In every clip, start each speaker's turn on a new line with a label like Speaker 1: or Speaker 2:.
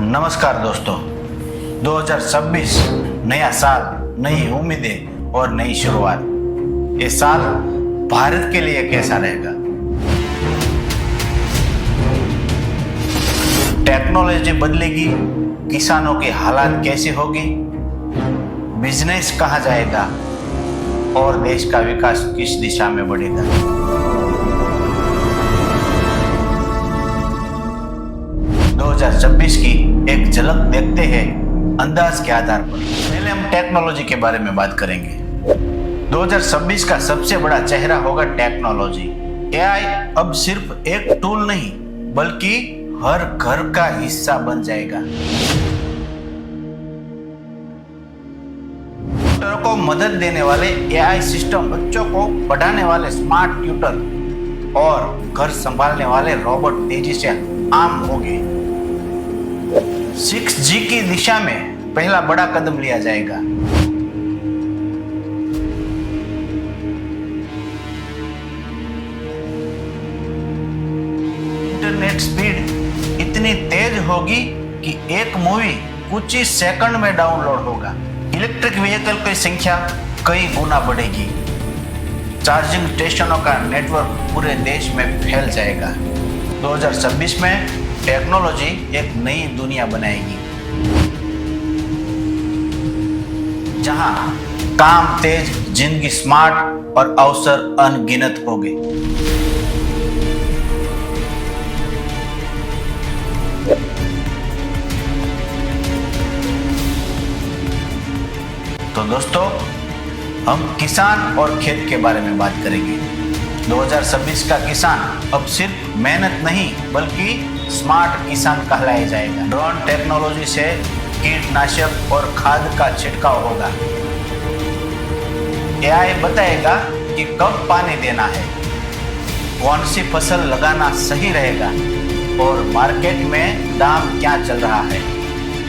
Speaker 1: नमस्कार दोस्तों। 2026 नया साल, नई उम्मीदें और नई शुरुआत। ये साल भारत के लिए कैसा रहेगा? टेक्नोलॉजी बदलेगी, किसानों की हालात कैसी होगी, बिजनेस कहाँ जाएगा और देश का विकास किस दिशा में बढ़ेगा? 2026 की एक झलक देखते हैं अंदाज के आधार पर। पहले हम टेक्नोलॉजी के बारे में बात करेंगे। 2026 का सबसे बड़ा चेहरा होगा टेक्नोलॉजी। एआई अब सिर्फ एक टूल नहीं बल्कि हर घर का हिस्सा बन जाएगा। डॉक्टरों को मदद देने वाले एआई सिस्टम, बच्चों को पढ़ाने वाले स्मार्ट ट्यूटर और घर संभालने वाले रोबोट तेजी से आम होंगे। 6G की दिशा में पहला बड़ा कदम लिया जाएगा। इंटरनेट स्पीड इतनी तेज होगी कि एक मूवी कुछ ही सेकंड में डाउनलोड होगा। इलेक्ट्रिक व्हीकल की संख्या कई गुना बढ़ेगी। चार्जिंग स्टेशनों का नेटवर्क पूरे देश में फैल जाएगा। 2026 में टेक्नोलॉजी एक नई दुनिया बनाएगी, जहां काम तेज, जिंदगी स्मार्ट और अवसर अनगिनत होंगे। तो दोस्तों, हम किसान और खेत के बारे में बात करेंगे। 2026 का किसान अब सिर्फ मेहनत नहीं बल्कि स्मार्ट किसान कहलाया जाएगा। ड्रोन टेक्नोलॉजी से कीटनाशक और खाद का छिड़काव होगा। एआई बताएगा कि कब पानी देना है, कौन सी फसल लगाना सही रहेगा और मार्केट में दाम क्या चल रहा है।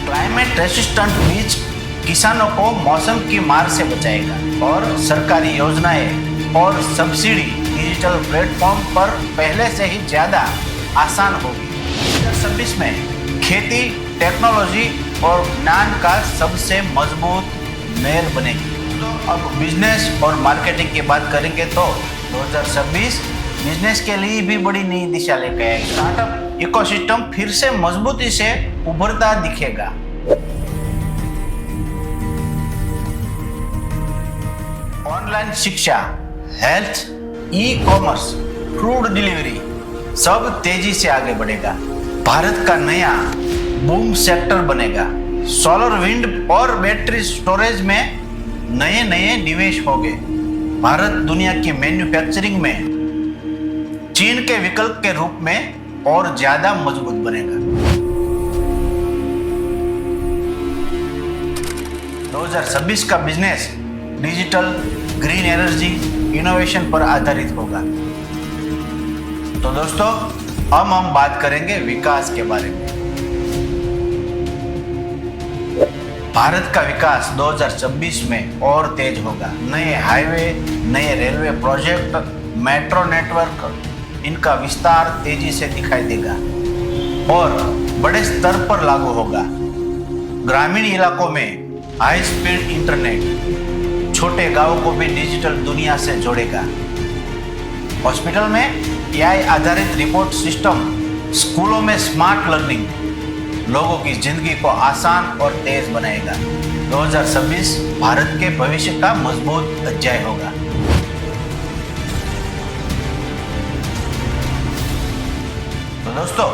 Speaker 1: क्लाइमेट रेसिस्टेंट बीज किसानों को मौसम की मार से बचाएगा और सरकारी योजनाएं और सब्सिडी डिजिटल प्लेटफॉर्म पर पहले से ही ज्यादा आसान होगी। 2026 में खेती, टेक्नोलॉजी और ज्ञान का सबसे मजबूत मेल बनेगी। तो अब बिजनेस और मार्केटिंग की बात करेंगे तो 2026 बिजनेस के लिए भी बड़ी नई दिशा लेकर आएगी। स्टार्टअप इकोसिस्टम फिर से मजबूती से उभरता दिखेगा। ऑनलाइन शिक्षा, health, e commerce, food delivery सब तेजी से आगे बढ़ेगा। भारत का नया बूम सेक्टर बनेगा। सोलर, विंड और बैटरी स्टोरेज में नए नए निवेश होंगे। भारत दुनिया की मैन्युफैक्चरिंग में चीन के विकल्प के रूप में और ज्यादा मजबूत बनेगा। 2026 का business digital, green energy, innovation पर आधारित होगा। तो दोस्तों, अब हम बात करेंगे विकास के बारे में। भारत का विकास 2026 में और तेज होगा। नए हाईवे, नए रेलवे प्रोजेक्ट, मेट्रो नेटवर्क, इनका विस्तार तेजी से दिखाई देगा और बड़े स्तर पर लागू होगा। ग्रामीण इलाकों में हाई स्पीड इंटरनेट छोटे गांवों को भी डिजिटल दुनिया से जोड़ेगा। हॉस्पिटल में एआई आधारित रिपोर्ट सिस्टम, स्कूलों में स्मार्ट लर्निंग लोगों की जिंदगी को आसान और तेज बनाएगा। 2026 भारत के भविष्य का मजबूत अध्याय होगा। तो दोस्तों,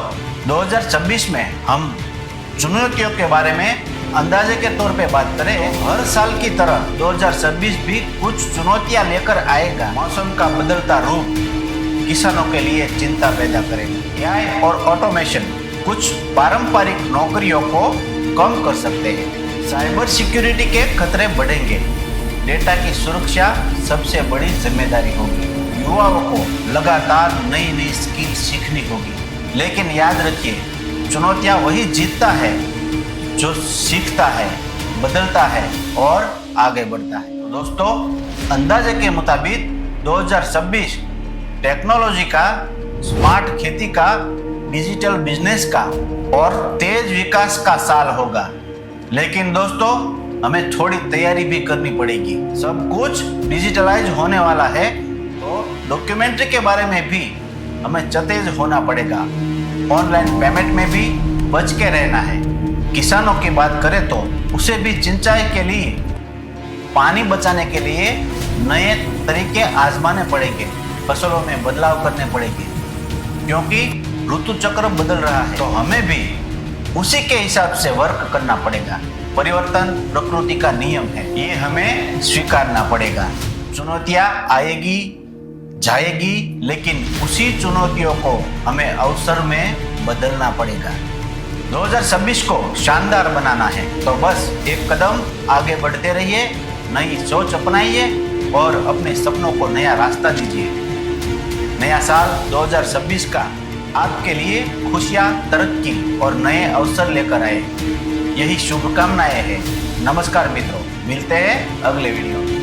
Speaker 1: 2026 में हम चुनौतियों के बारे में अंदाजे के तौर पे बात करें, हर साल की तरह 2026 भी कुछ चुनौतियां लेकर आएगा। मौसम का बदलता रूप किसानों के लिए चिंता पैदा करेगा। एआई और ऑटोमेशन कुछ पारंपरिक नौकरियों को कम कर सकते हैं। साइबर सिक्योरिटी के खतरे बढ़ेंगे। डेटा की सुरक्षा सबसे बड़ी जिम्मेदारी होगी। युवाओं को लगातार नई नई स्किल सीखनी होगी। लेकिन याद रखिए, चुनौतियां वही जीतता है जो सीखता है, बदलता है और आगे बढ़ता है। तो दोस्तों, अंदाजे के मुताबिक 2026 टेक्नोलॉजी का, स्मार्ट खेती का, डिजिटल बिजनेस का और तेज विकास का साल होगा। लेकिन दोस्तों, हमें थोड़ी तैयारी भी करनी पड़ेगी। सब कुछ डिजिटलाइज होने वाला है, तो डॉक्यूमेंट्री के बारे में भी हमें सतेज होना पड़ेगा। ऑनलाइन पेमेंट में भी बच के रहना है। किसानों की बात करें तो उसे भी सिंचाई के लिए, पानी बचाने के लिए नए तरीके आजमाने पड़ेंगे। फसलों में बदलाव करने पड़ेंगे, क्योंकि ऋतु चक्र बदल रहा है, तो हमें भी उसी के हिसाब से वर्क करना पड़ेगा। परिवर्तन प्रकृति का नियम है, ये हमें स्वीकारना पड़ेगा। चुनौतियां आएगी जाएगी, लेकिन उसी चुनौतियों को हमें अवसर में बदलना पड़ेगा। 2026 को शानदार बनाना है, तो बस एक कदम आगे बढ़ते रहिए, नई सोच अपनाइए और अपने सपनों को नया रास्ता दीजिए। नया साल 2026 का आपके लिए खुशियाँ, तरक्की और नए अवसर लेकर आए, यही शुभकामनाएं हैं। नमस्कार मित्रों, मिलते हैं अगले वीडियो में।